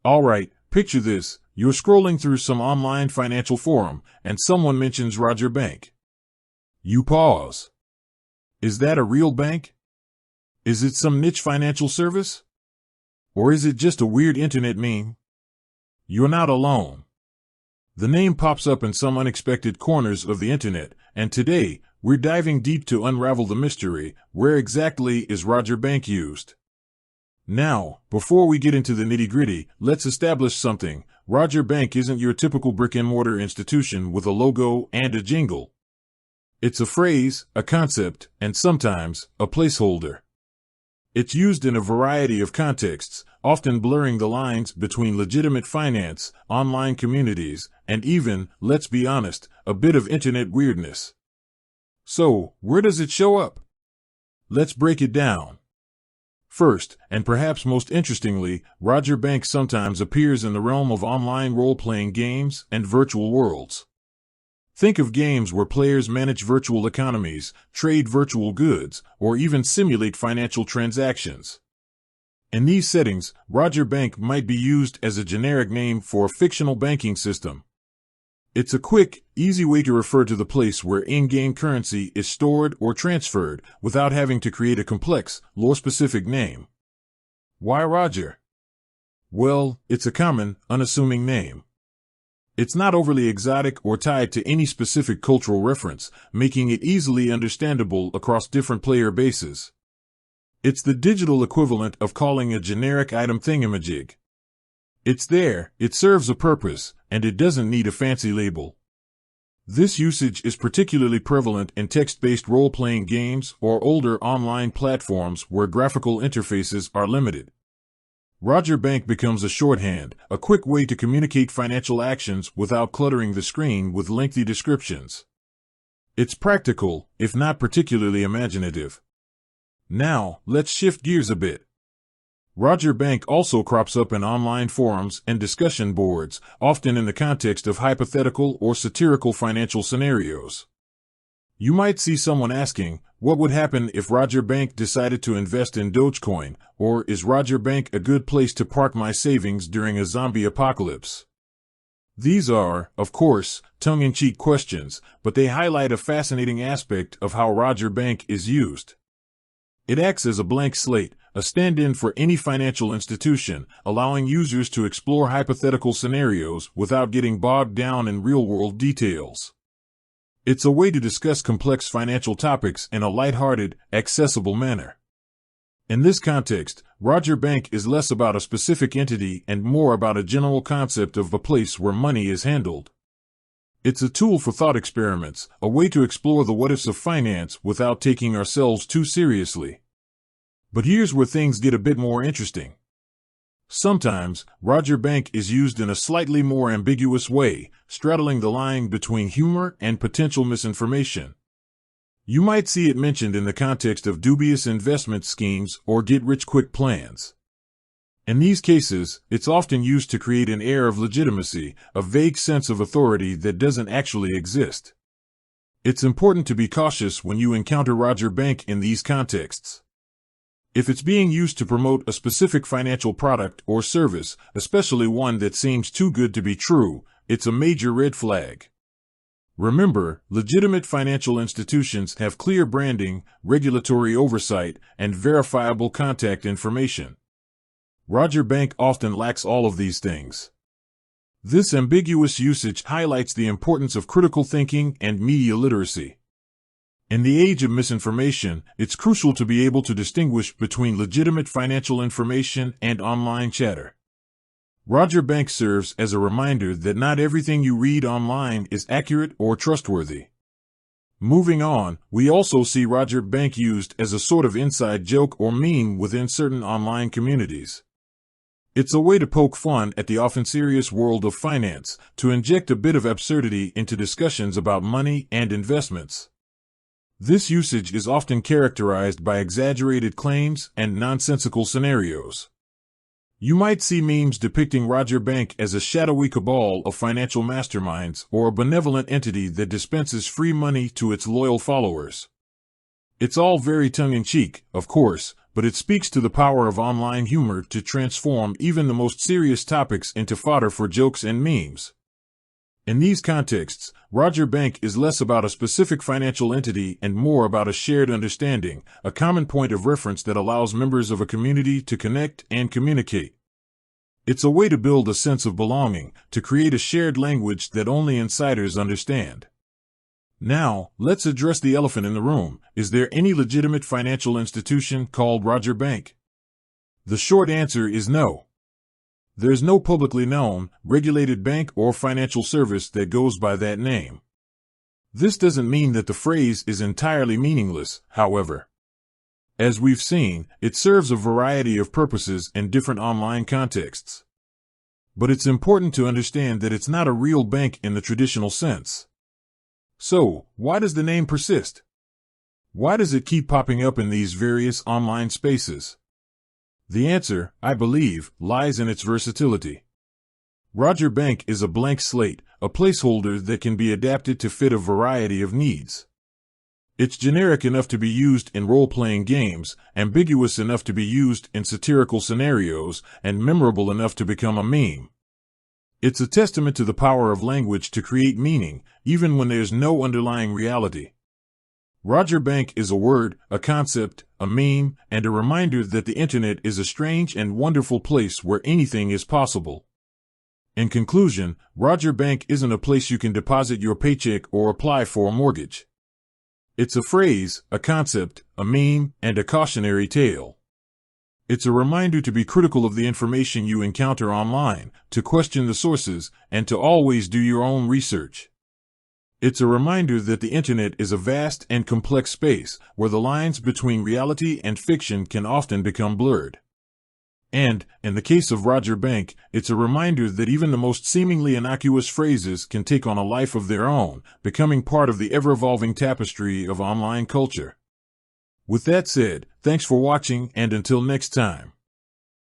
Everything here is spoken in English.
Alright, picture this. You're scrolling through some online financial forum, and someone mentions Roger Bank. You pause. Is that a real bank? Is it some niche financial service? Or is it just a weird internet meme? You're not alone. The name pops up in some unexpected corners of the internet, and today, we're diving deep to unravel the mystery. Where exactly is Roger Bank used? Now, before we get into the nitty-gritty, let's establish something. Roger Bank isn't your typical brick-and-mortar institution with a logo and a jingle. It's a phrase, a concept, and sometimes, a placeholder. It's used in a variety of contexts, often blurring the lines between legitimate finance, online communities, and even, let's be honest, a bit of internet weirdness. So, where does it show up? Let's break it down. First, and perhaps most interestingly, Roger Bank sometimes appears in the realm of online role-playing games and virtual worlds. Think of games where players manage virtual economies, trade virtual goods, or even simulate financial transactions. In these settings, Roger Bank might be used as a generic name for a fictional banking system. It's a quick, easy way to refer to the place where in-game currency is stored or transferred without having to create a complex, lore-specific name. Why Roger? Well, it's a common, unassuming name. It's not overly exotic or tied to any specific cultural reference, making it easily understandable across different player bases. It's the digital equivalent of calling a generic item thingamajig. It's there, it serves a purpose, and it doesn't need a fancy label. This usage is particularly prevalent in text-based role-playing games or older online platforms where graphical interfaces are limited. Roger Bank becomes a shorthand, a quick way to communicate financial actions without cluttering the screen with lengthy descriptions. It's practical, if not particularly imaginative. Now, let's shift gears a bit. Roger Bank also crops up in online forums and discussion boards, often in the context of hypothetical or satirical financial scenarios. You might see someone asking, what would happen if Roger Bank decided to invest in Dogecoin, or is Roger Bank a good place to park my savings during a zombie apocalypse? These are, of course, tongue-in-cheek questions, but they highlight a fascinating aspect of how Roger Bank is used. It acts as a blank slate, a stand-in for any financial institution, allowing users to explore hypothetical scenarios without getting bogged down in real-world details. It's a way to discuss complex financial topics in a lighthearted, accessible manner. In this context, Roger Bank is less about a specific entity and more about a general concept of a place where money is handled. It's a tool for thought experiments, a way to explore the what-ifs of finance without taking ourselves too seriously. But here's where things get a bit more interesting. Sometimes, Roger Bank is used in a slightly more ambiguous way, straddling the line between humor and potential misinformation. You might see it mentioned in the context of dubious investment schemes or get-rich-quick plans. In these cases, it's often used to create an air of legitimacy, a vague sense of authority that doesn't actually exist. It's important to be cautious when you encounter Roger Bank in these contexts. If it's being used to promote a specific financial product or service, especially one that seems too good to be true, it's a major red flag. Remember, legitimate financial institutions have clear branding, regulatory oversight, and verifiable contact information. Roger Bank often lacks all of these things. This ambiguous usage highlights the importance of critical thinking and media literacy. In the age of misinformation, it's crucial to be able to distinguish between legitimate financial information and online chatter. Roger Bank serves as a reminder that not everything you read online is accurate or trustworthy. Moving on, we also see Roger Bank used as a sort of inside joke or meme within certain online communities. It's a way to poke fun at the often serious world of finance, to inject a bit of absurdity into discussions about money and investments. This usage is often characterized by exaggerated claims and nonsensical scenarios. You might see memes depicting Roger Bank as a shadowy cabal of financial masterminds or a benevolent entity that dispenses free money to its loyal followers. It's all very tongue-in-cheek, of course, but it speaks to the power of online humor to transform even the most serious topics into fodder for jokes and memes. In these contexts, Roger Bank is less about a specific financial entity and more about a shared understanding, a common point of reference that allows members of a community to connect and communicate. It's a way to build a sense of belonging, to create a shared language that only insiders understand. Now, let's address the elephant in the room. Is there any legitimate financial institution called Roger Bank? The short answer is no. There's no publicly known, regulated bank or financial service that goes by that name. This doesn't mean that the phrase is entirely meaningless, however. As we've seen, it serves a variety of purposes in different online contexts. But it's important to understand that it's not a real bank in the traditional sense. So, why does the name persist? Why does it keep popping up in these various online spaces? The answer, I believe, lies in its versatility. Roger Bank is a blank slate, a placeholder that can be adapted to fit a variety of needs. It's generic enough to be used in role-playing games, ambiguous enough to be used in satirical scenarios, and memorable enough to become a meme. It's a testament to the power of language to create meaning, even when there's no underlying reality. Roger Bank is a word, a concept, a meme, and a reminder that the internet is a strange and wonderful place where anything is possible. In conclusion, Roger Bank isn't a place you can deposit your paycheck or apply for a mortgage. It's a phrase, a concept, a meme, and a cautionary tale. It's a reminder to be critical of the information you encounter online, to question the sources, and to always do your own research. It's a reminder that the internet is a vast and complex space where the lines between reality and fiction can often become blurred. And, in the case of Roger Bank, it's a reminder that even the most seemingly innocuous phrases can take on a life of their own, becoming part of the ever-evolving tapestry of online culture. With that said, thanks for watching, and until next time.